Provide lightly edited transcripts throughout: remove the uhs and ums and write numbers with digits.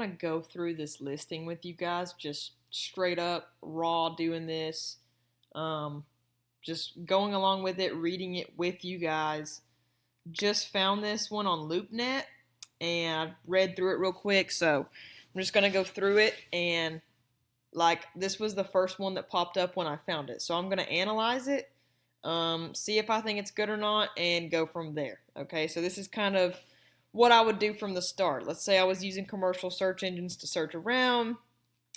want to go through this listing with you guys, just straight up raw doing this, um, just going along with it, reading it with you guys. Just found this one on LoopNet and I read through it real quick, so I'm just gonna go through it and like this was the first one that popped up when I found it, so I'm gonna analyze it, see if I think it's good or not, and go from there. Okay, so this is kind of what I would do from the start. Let's say I was using commercial search engines to search around.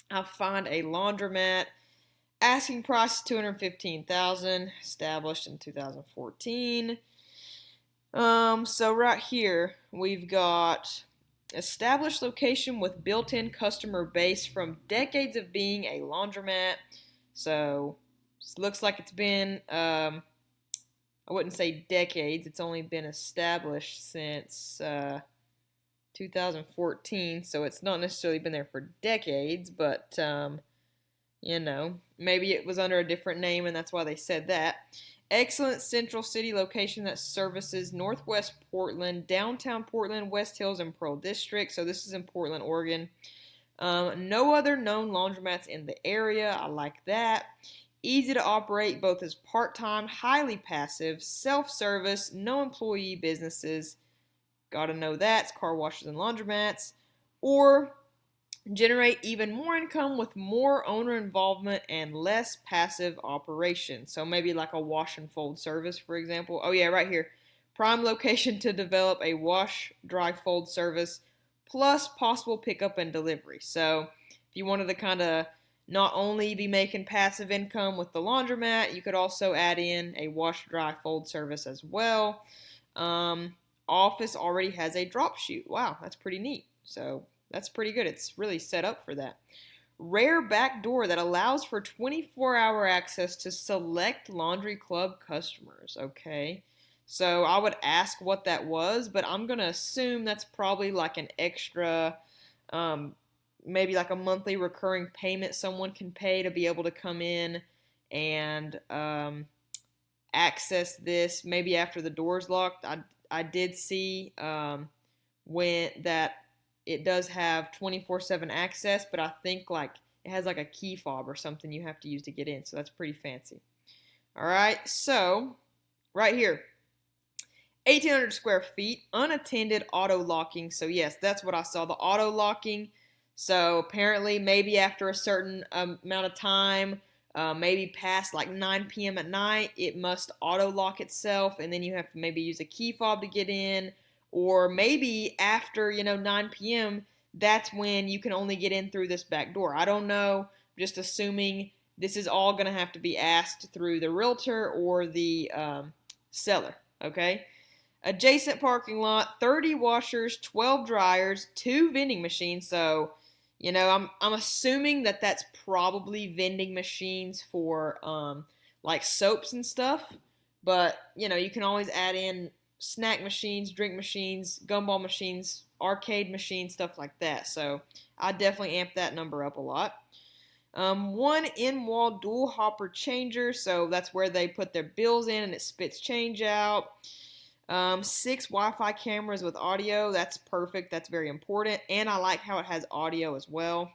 I find a laundromat. Asking price $215,000, established in 2014. So right here we've got established location with built-in customer base from decades of being a laundromat. So it looks like it's been I wouldn't say decades. It's only been established since 2014, so it's not necessarily been there for decades, but maybe it was under a different name and that's why they said that. Excellent central city location that services Northwest Portland, downtown Portland, West Hills, and Pearl District. So this is in Portland, Oregon. No other known laundromats in the area. I like that. Easy to operate both as part-time, highly passive, self-service, no employee businesses. Gotta know that. It's car washes and laundromats. Or generate even more income with more owner involvement and less passive operation. So maybe like a wash and fold service, for example. Oh yeah, right here. Prime location to develop a wash, dry, fold service plus possible pickup and delivery. So if you wanted to kind of not only be making passive income with the laundromat, you could also add in a wash, dry, fold service as well. Office already has a drop chute. Wow, that's pretty neat. So that's pretty good. It's really set up for that. Rare back door that allows for 24-hour access to select laundry club customers. Okay. So I would ask what that was, but I'm going to assume that's probably like an extra, maybe like a monthly recurring payment someone can pay to be able to come in and access this maybe after the door's locked. I did see when that it does have 24/7 access, but I think like it has like a key fob or something you have to use to get in, so that's pretty fancy. All right, so right here, 1,800 square feet, unattended auto locking. So yes, that's what I saw, the auto locking. So apparently maybe after a certain amount of time, maybe past like 9 p.m. at night, it must auto lock itself, and then you have to maybe use a key fob to get in. Or maybe after, 9 p.m., that's when you can only get in through this back door. I don't know, just assuming this is all going to have to be asked through the realtor or the seller, okay? Adjacent parking lot, 30 washers, 12 dryers, 2 vending machines. So, I'm assuming that that's probably vending machines for like soaps and stuff. But, you can always add in snack machines, drink machines, gumball machines, arcade machines, stuff like that. So I definitely amp that number up a lot. One in-wall dual hopper changer, so that's where they put their bills in and it spits change out. 6 Wi-Fi cameras with audio, that's perfect, that's very important, and I like how it has audio as well.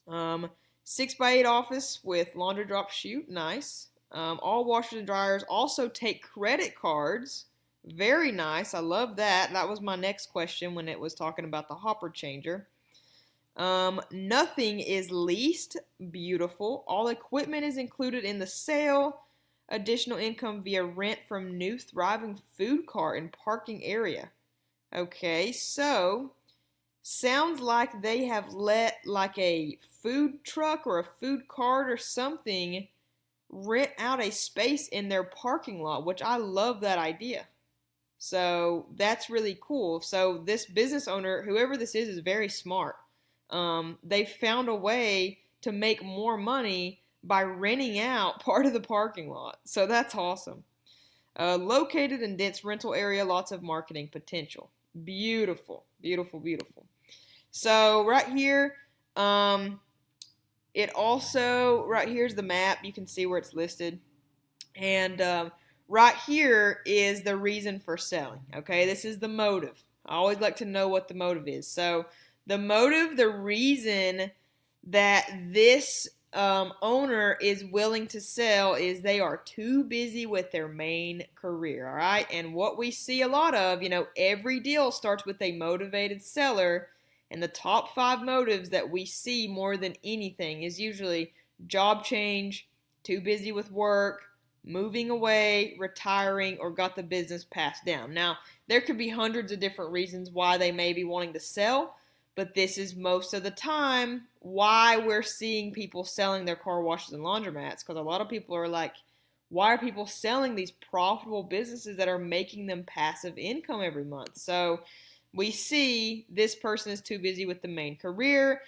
6x8 office with laundry drop chute, nice. All washers and dryers also take credit cards. Very nice. I love that. That was my next question when it was talking about the hopper changer. Nothing is leased. Beautiful. All equipment is included in the sale. Additional income via rent from new thriving food cart and parking area. Okay, so sounds like they have let like a food truck or a food cart or something rent out a space in their parking lot, which I love that idea. So that's really cool. So this business owner, whoever this is very smart. They found a way to make more money by renting out part of the parking lot. So that's awesome. Located in dense rental area, lots of marketing potential. Beautiful, beautiful, beautiful. So right here, it also, right here's the map. You can see where it's listed. And right here is the reason for selling. Okay, this is the motive. I always like to know what the motive is. So The motive, the reason that this owner is willing to sell is they are too busy with their main career, all right? And what we see a lot of, every deal starts with a motivated seller, and the top 5 motives that we see more than anything is usually job change, too busy with work, moving away, retiring, or got the business passed down. Now, there could be hundreds of different reasons why they may be wanting to sell, but this is most of the time why we're seeing people selling their car washes and laundromats, because a lot of people are like, why are people selling these profitable businesses that are making them passive income every month? So we see this person is too busy with the main career,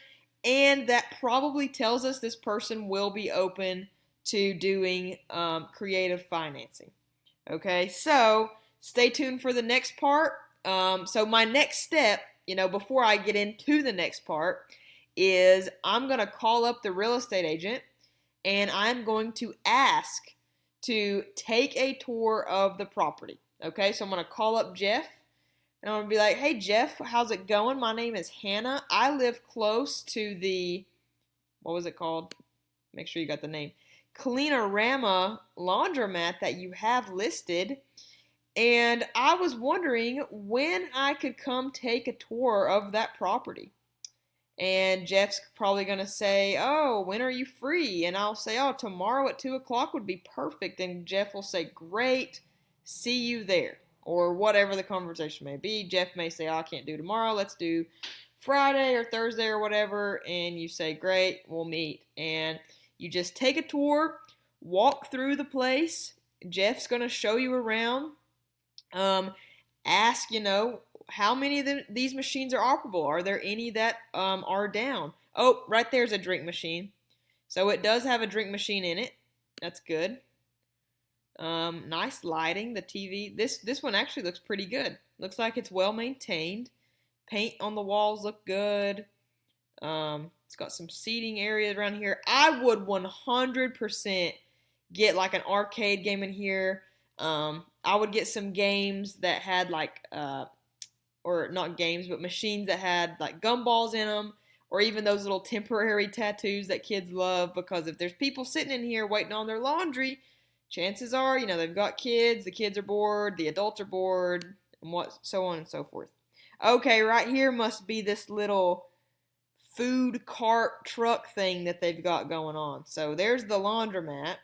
and that probably tells us this person will be open to doing creative financing. Okay, so stay tuned for the next part. So my next step, before I get into the next part, is I'm going to call up the real estate agent and I'm going to ask to take a tour of the property. Okay, so I'm going to call up Jeff and I'm going to be like, hey Jeff, how's it going? My name is Hannah. I live close to the, what was it called? Make sure you got the name. Cleanorama laundromat that you have listed. And I was wondering when I could come take a tour of that property. And Jeff's probably going to say, oh, when are you free? And I'll say, oh, tomorrow at 2 o'clock would be perfect. And Jeff will say, great, see you there. Or whatever the conversation may be. Jeff may say, oh, I can't do tomorrow. Let's do Friday or Thursday or whatever. And you say, great, we'll meet. And you just take a tour, walk through the place. Jeff's going to show you around. Ask, how many of these machines are operable? Are there any that are down? Oh, right there's a drink machine. So it does have a drink machine in it. That's good. Nice lighting. The TV. This one actually looks pretty good. Looks like it's well maintained. Paint on the walls look good. It's got some seating areas around here. I would 100% get like an arcade game in here. I would get some games that had like, or not games, but machines that had like gumballs in them, or even those little temporary tattoos that kids love, because if there's people sitting in here waiting on their laundry, chances are, they've got kids, the kids are bored, the adults are bored, and so on and so forth. Okay, right here must be this little food cart truck thing that they've got going on. So there's the laundromat.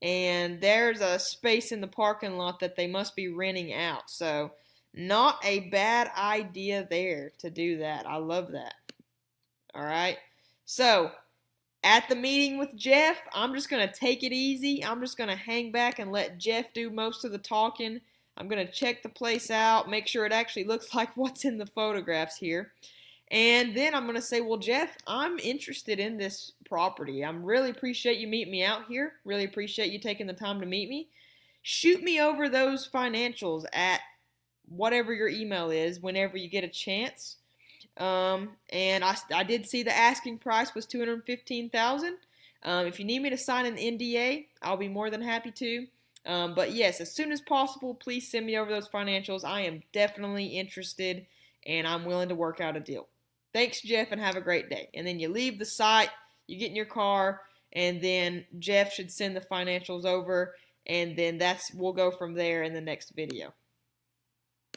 And there's a space in the parking lot that they must be renting out. So not a bad idea there to do that. I love that. All right. So at the meeting with Jeff, I'm just going to take it easy. I'm just going to hang back and let Jeff do most of the talking. I'm going to check the place out, make sure it actually looks like what's in the photographs here. And then I'm going to say, well, Jeff, I'm interested in this property. I really appreciate you meeting me out here. Really appreciate you taking the time to meet me. Shoot me over those financials at whatever your email is whenever you get a chance. And I did see the asking price was $215,000. If you need me to sign an NDA, I'll be more than happy to. But yes, as soon as possible, please send me over those financials. I am definitely interested, and I'm willing to work out a deal. Thanks, Jeff, and have a great day. And then you leave the site, you get in your car, and then Jeff should send the financials over, and then we'll go from there in the next video.